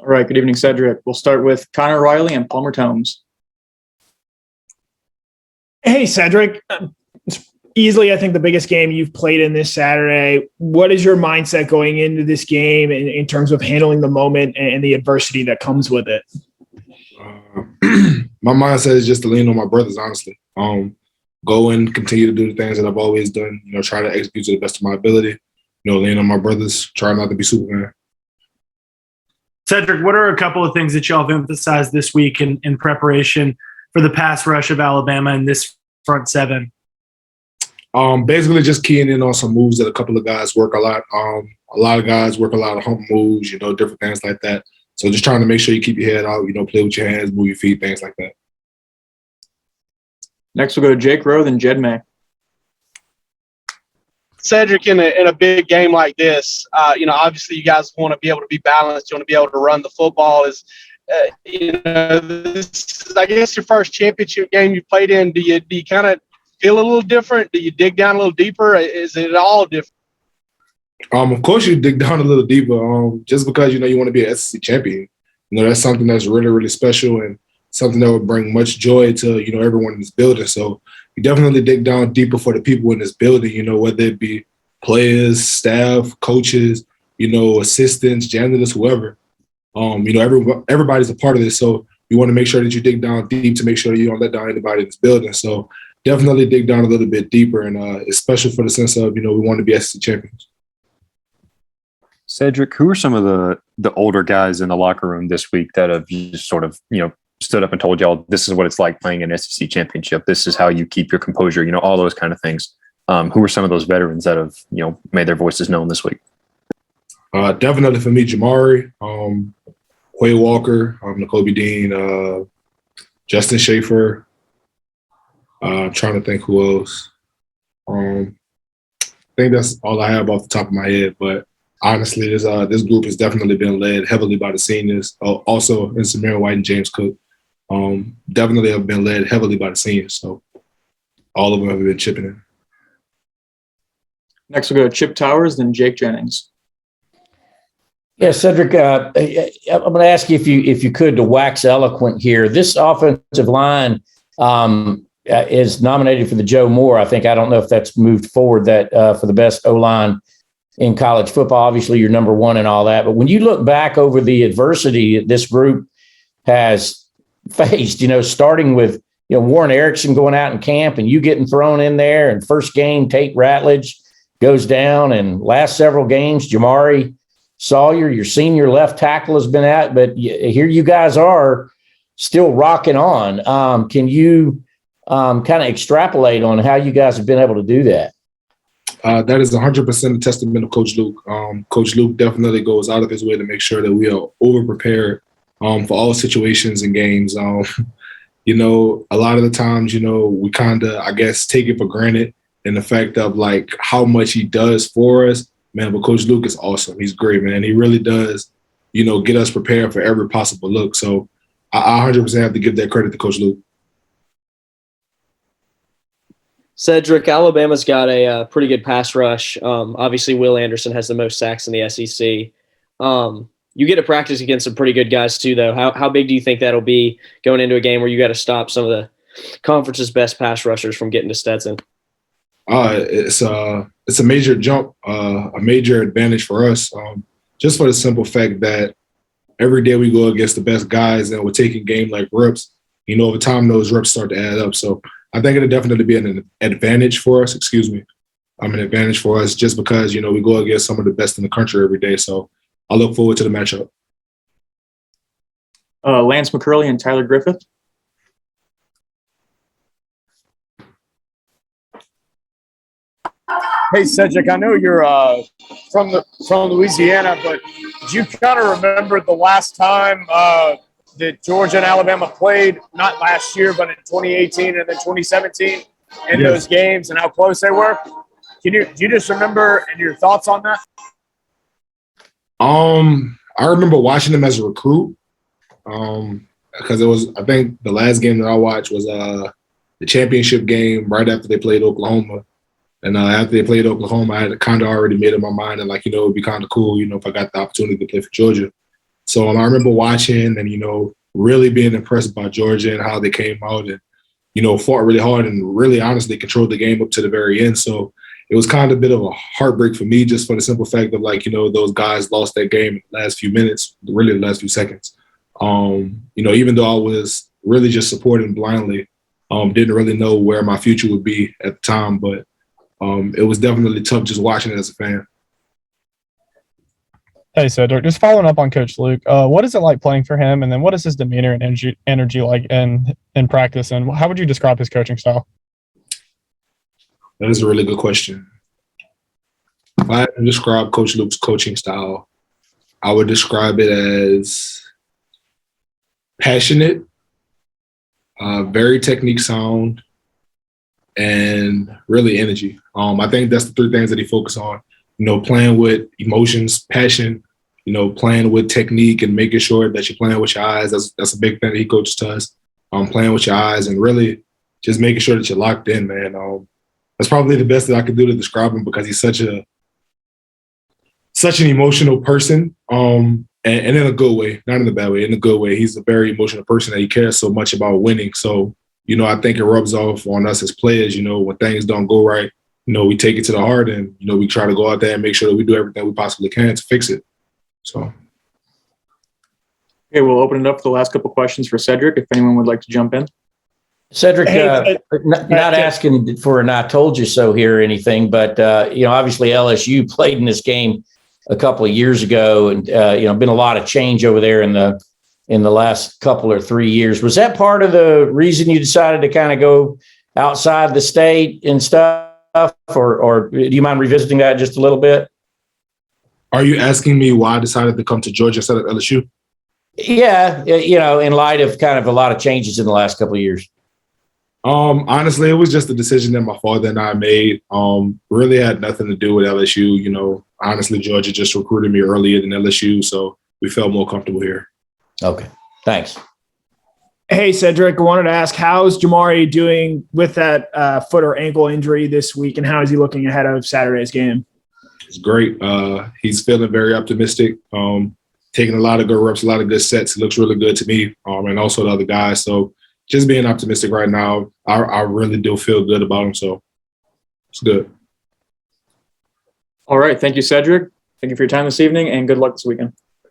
All right, good evening, Sedrick. We'll start with Connor Riley and Palmer Tomes. Hey, Sedrick. It's easily, I think, the biggest game you've played in this Saturday. What is your mindset going into this game in terms of handling the moment and the adversity that comes with it? My mindset is just to lean on my brothers, honestly. Go and continue to do the things that I've always done, try to execute to the best of my ability, lean on my brothers, try not to be Superman. Sedrick, what are a couple of things that y'all have emphasized this week in preparation for the pass rush of Alabama in this front seven? Basically just keying in on some moves that a couple of guys work a lot. A lot of guys work a lot of hump moves, different things like that. So just trying to make sure you keep your head out, play with your hands, move your feet, things like that. Next, we'll go to Jake Rowe, then Jed May. Sedrick, in a big game like this, obviously you guys want to be able to be balanced. You want to be able to run the football. This is, I guess, your first championship game you played in. Do you kind of feel a little different? Do you dig down a little deeper? Is it all different? Of course, you dig down a little deeper. Just because you want to be an SEC champion, that's something that's really, really special and something that would bring much joy to everyone in this building. So you definitely dig down deeper for the people in this building. Whether it be players, staff, coaches, assistants, janitors, whoever. Everybody's a part of this. So you want to make sure that you dig down deep to make sure that you don't let down anybody in this building. So definitely dig down a little bit deeper, and it's special for the sense of we want to be SEC champions. Sedrick, who are some of the older guys in the locker room this week that have just sort of stood up and told y'all this is what it's like playing an SEC championship? This is how you keep your composure. All those kind of things. Who are some of those veterans that have made their voices known this week? Definitely for me, Jamari, Quay Walker, N'Kobe Dean, Justin Schaefer. I'm trying to think who else. I think that's all I have off the top of my head. But honestly, this group has definitely been led heavily by the seniors. Also, in Samir White and James Cook, definitely have been led heavily by the seniors. So all of them have been chipping in. Next, we'll go to Chip Towers, then Jake Jennings. Yeah, Sedrick, I'm going to ask you if you could to wax eloquent here. This offensive line is nominated for the Joe Moore. I don't know if that's moved forward that for the best O-line in college football. Obviously, you're number one and all that. But when you look back over the adversity this group has faced, starting with Warren Erickson going out in camp and you getting thrown in there, and first game Tate Ratledge goes down, and last several games Jamari Sawyer, your senior left tackle, has been out, but here you guys are still rocking on. Can you kind of extrapolate on how you guys have been able to do that? That is 100% a testament of Coach Luke. Coach Luke definitely goes out of his way to make sure that we are over-prepared for all situations and games. A lot of the times, we kind of, I guess, take it for granted in the fact of, how much he does for us. Man, but Coach Luke is awesome. He's great, man. He really does, get us prepared for every possible look. So I 100% have to give that credit to Coach Luke. Sedrick, Alabama's got a pretty good pass rush. Obviously, Will Anderson has the most sacks in the SEC. You get to practice against some pretty good guys too, though. How big do you think that'll be going into a game where you got to stop some of the conference's best pass rushers from getting to Stetson? It's a major jump, a major advantage for us, just for the simple fact that every day we go against the best guys and we're taking game like reps. Over time those reps start to add up. So I think it'll definitely be an advantage for us. An advantage for us just because we go against some of the best in the country every day. So I look forward to the matchup. Lance McCurley and Tyler Griffith. Hey, Sedrick, I know you're from Louisiana, but do you kind of remember the last time that Georgia and Alabama played, not last year, but in 2018 and then 2017 in those games and how close they were? Do you just remember and your thoughts on that? I remember watching them as a recruit because it was, I think the last game that I watched was the championship game right after they played Oklahoma. And after they played Oklahoma, I had kind of already made up my mind and it would be kind of cool, if I got the opportunity to play for Georgia. So I remember watching and, really being impressed by Georgia and how they came out and, fought really hard and really honestly controlled the game up to the very end. So it was kind of a bit of a heartbreak for me just for the simple fact of those guys lost that game in the last few minutes, really the last few seconds. Even though I was really just supporting blindly, didn't really know where my future would be at the time, but it was definitely tough just watching it as a fan. Hey, Cedric, just following up on Coach Luke, what is it like playing for him? And then what is his demeanor and energy like in practice? And how would you describe his coaching style? That is a really good question. If I had to describe Coach Luke's coaching style, I would describe it as passionate, very technique sound, and really energy. I think that's the three things that he focused on. Playing with emotions, passion, playing with technique and making sure that you're playing with your eyes. That's a big thing that he coaches to us. Playing with your eyes and really just making sure that you're locked in, man. That's probably the best that I could do to describe him because he's such an emotional person. And in a good way, not in a bad way, in a good way. He's a very emotional person that he cares so much about winning. So, I think it rubs off on us as players, when things don't go right. We take it to the heart and, we try to go out there and make sure that we do everything we possibly can to fix it. So. Okay, we'll open it up for the last couple questions for Sedrick, if anyone would like to jump in. Sedrick, not asking for an I told you so here or anything, but, obviously LSU played in this game a couple of years ago and, been a lot of change over there in the last couple or 3 years. Was that part of the reason you decided to kind of go outside the state and stuff? Or do you mind revisiting that just a little bit? Are you asking me why I decided to come to Georgia instead of LSU? Yeah, in light of kind of a lot of changes in the last couple of years. Honestly, it was just a decision that my father and I made. Really had nothing to do with LSU. Honestly, Georgia just recruited me earlier than LSU, so we felt more comfortable here. Okay, thanks. Hey, Cedric, I wanted to ask, how's Jamari doing with that foot or ankle injury this week, and how is he looking ahead of Saturday's game? It's great. He's feeling very optimistic, taking a lot of good reps, a lot of good sets. It looks really good to me, and also the other guys. So just being optimistic right now, I really do feel good about him. So it's good. All right. Thank you, Sedrick. Thank you for your time this evening, and good luck this weekend.